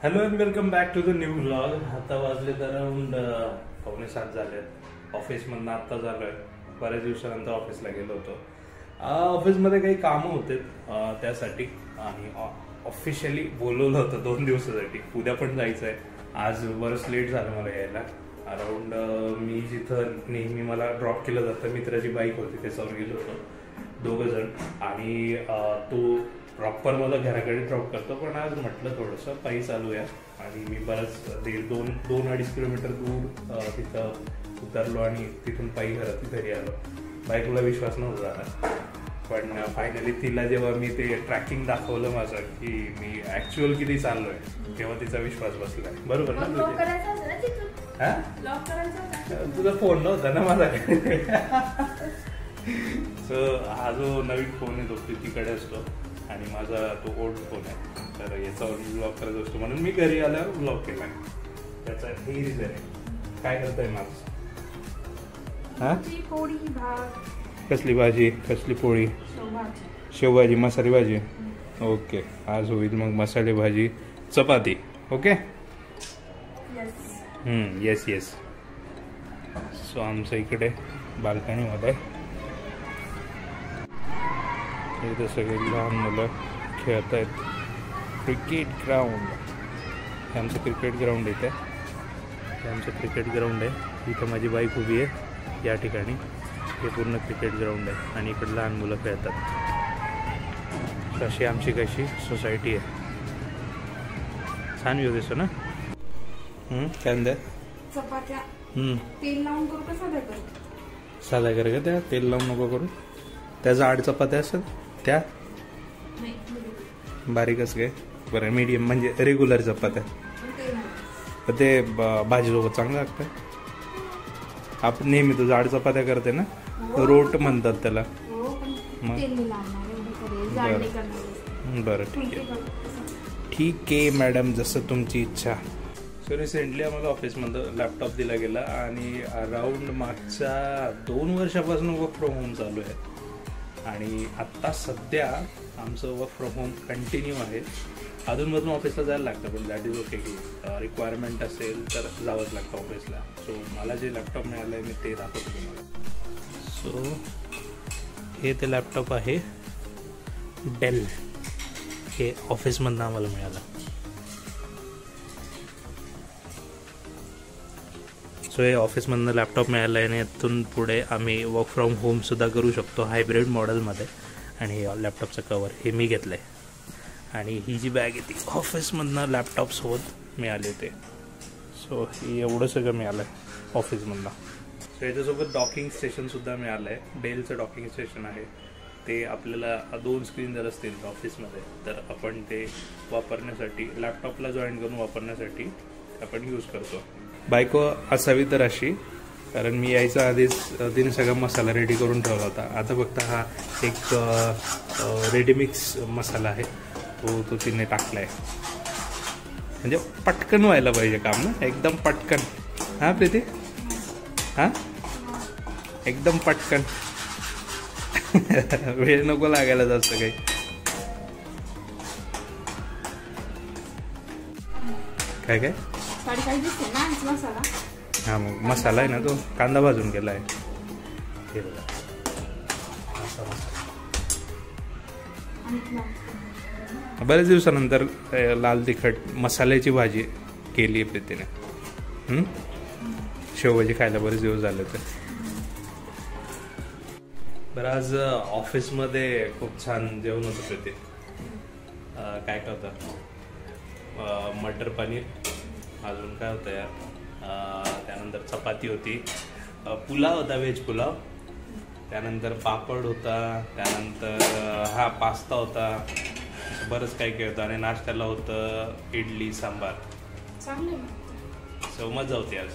Hello and welcome back to the new vlog. आता वाजले तर अराउंड 6:45 झाले. ऑफिसमधनं आत्ता झालोय. बऱ्याच दिवसानंतर ऑफिसला गेलो होतो. ऑफिसमध्ये काही कामं होते त्यासाठी आणि ऑफिशियली बोलवलं होतं 2 दिवसासाठी. उद्या पण जायचं आहे. आज बरंच लेट झालं मला यायला. अराउंड मी जिथं नेहमी मला ड्रॉप केलं जातं मित्राची बाईक होती त्याच्यावर गेलो होतो 2 जण आणि तो प्रॉपर मला घराकडे ड्रॉप करतो. पण आज म्हटलं थोडंसं पायी चालू आहे आणि मी बरंच 2-2.5 किलोमीटर दूर तिथं उतरलो आणि तिथून पायी घरी आलो. बाईकला विश्वास नव्हता झाला. पण फायनली तिला जेव्हा मी ते ट्रॅकिंग दाखवलं माझं की मी ऍक्च्युअल किती चाललोय तेव्हा तिचा विश्वास बसला. बरोबर ना तुझा फोन नव्हता ना माझा. सो हा जो नवीन फोन आहे तो प्रीतीकडे असतो आणि माझा तो ओल्ड फोन आहे. तर याच्यावर ब्लॉग करत असतो म्हणून मी घरी आल्यावर ब्लॉग केला. त्याचा हे रिझन आहे. काय करतोय माझ? कसली भाजी? कसली पोळी? शेवभाजी, मसाली भाजी. ओके, आज होईल मग मसाले भाजी चपाती. Okay, yes yes. सो आमच्या इकडे बाल्कनीमध्ये इथे सगळे लहान मुलं खेळत आहेत. क्रिकेट ग्राउंड हे आमचं क्रिकेट ग्राउंड इथे. हे आमचं क्रिकेट ग्राउंड आहे. इथं माझी बाईक उभी आहे या ठिकाणी. हे पूर्ण क्रिकेट ग्राउंड आहे आणि इकडे लहान मुलं खेळतात. अशी आमची कशी सोसायटी आहे. छान व्ह्यू दिसतो ना. काय म्हणते? चपात्या तेल लावून करू का साधा कर? साधा कर का? त्या तेल लावून नको करू. त्या जाड चपात्या असतात त्या बारीकच काय? बरं, मीडियम म्हणजे रेग्युलर चपात्या. ते भाजीसोबत चांगलं लागतं. आपण नेहमी तो जाड चपात्या करते ना, रोट म्हणतात त्याला. बरं ठीक आहे मॅडम, जसं तुमची इच्छा. सो रिसेंटली आम्हाला ऑफिसमध्ये लॅपटॉप दिला गेला आणि अराउंड मागच्या 2 वर्षापासून वर्क फ्रॉम होम चालू आहे. आणि आत्ता सध्या आमचं वर्क फ्रॉम होम कंटिन्यू आहे. अधूनमधून ऑफिसला जायला लागतं पण दॅट इज ओके. की रिक्वायरमेंट असेल तर जावंच लागतं ऑफिसला. सो मला जे लॅपटॉप मिळालं आहे मी ते दाखवतो तुम्हाला. सो हे ते लॅपटॉप आहे डेल. हे ऑफिसमधनं आम्हाला मिळालं. सो हे ऑफिसमधनं लॅपटॉप मिळालं आहे आणि यातून पुढे आम्ही वर्क फ्रॉम होमसुद्धा करू शकतो हायब्रिड मॉडेलमध्ये. आणि लॅपटॉपचं कवर हे मी घेतलं आहे. आणि ही जी बॅग आहे ती ऑफिसमधनं लॅपटॉपसोबत मिळाली होते. सो हे एवढं सगळं मिळालं आहे ऑफिसमधनं. सो याच्यासोबत डॉकिंग स्टेशनसुद्धा मिळालं आहे. डेलचं डॉकिंग स्टेशन आहे. ते आपल्याला 2 स्क्रीन जर असतील ऑफिसमध्ये तर आपण ते वापरण्यासाठी लॅपटॉपला जॉईन करून वापरण्यासाठी आपण यूज करतो. बायको असावी तर अशी, कारण मी यायच्या आधीच तिने सगळा मसाला रेडी करून ठेवला होता. आता फक्त हा एक रेडीमिक्स मसाला आहे तो तिने टाकला आहे. म्हणजे पटकन व्हायला पाहिजे काम ना, एकदम पटकन. हां प्रीती? हां एकदम पटकन. वेळ नको लागायला जास्त काही. काय काय हा मग मसाला आहे ना तो कांदा भाजून केला आहे. हे बघा बरेच दिवसानंतर लाल तिखट मसाल्याची भाजी केली आहे प्रीतीने. शेवभाजी खायला बरेच दिवस झाले होते. बरं आज ऑफिसमध्ये खूप छान जेवण होतं प्रीती. काय काय होतं? मटर पनीर, अजून काय होतं यार, त्यानंतर चपाती होती, पुलाव होता, व्हेज पुलाव, त्यानंतर पापड होता, त्यानंतर हा पास्ता होता. बरंच काही काय होतं. आणि नाश्त्याला होतं इडली सांबार. सो मजा होती आज.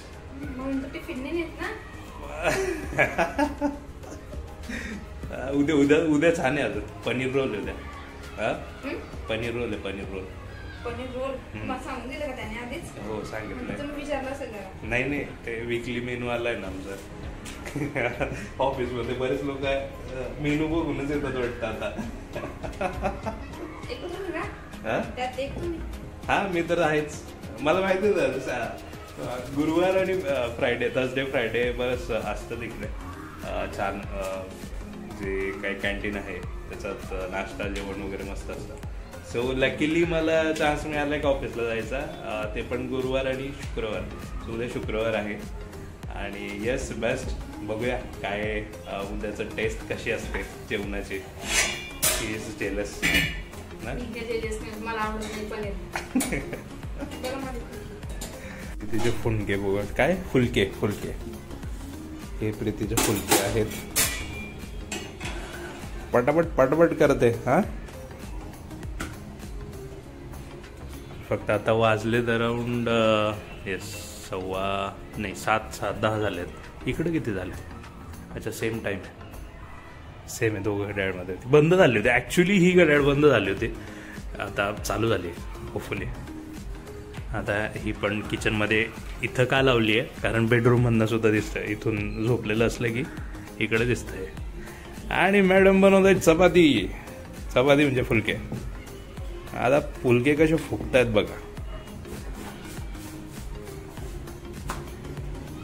उद्या छान आहे. अजून पनीर रोल उद्या. पनीर रोल आहे. पनीर रोल हो सांगितलं. नाही ते विकली मेनू आलाय ना आमचं. ऑफिसमध्ये बरेच लोक मेनू बघूनच येतात वाटतं आता. हा मी तर आहेच. मला माहिती होतं गुरुवार आणि फ्रायडे, थर्सडे फ्रायडे बस असतं तिकडे छान. जे काही कॅन्टीन आहे त्याच्यात नाश्ता जेवण वगैरे मस्त असतं. सो लकीली मला चान्स मिळाला का ऑफिसला जायचा, ते पण गुरुवार आणि शुक्रवार. सो उद्या शुक्रवार आहे आणि येस बेस्ट. बघूया काय उद्याचं टेस्ट कशी असते जेवणाची. ही इज जेलस ना. प्रीतीचे फुनके बघा, काय फुलके फुलके, हे प्रीतीचे फुलके आहेत. पटापट पटापट करते. हा फक्त आता वाजले तर अराउंड येस 7:10 झालेत. इकडे किती झाले? अच्छा सेम टाइम सेम आहे. दोघं घड्याळमध्ये बंद झाली होती ऍक्च्युली. ही घड्याळ बंद झाली होती, आता चालू झाली होपफुली. आता ही पण किचनमध्ये इथं का लावली आहे कारण बेडरूम मधनं सुद्धा दिसतंय. इथून झोपलेलं असलं की इकडे दिसतंय. आणि मॅडम बनवत आहेत चपाती. चपाती म्हणजे फुलके. आता फुलके कसे फुगतायत बघा.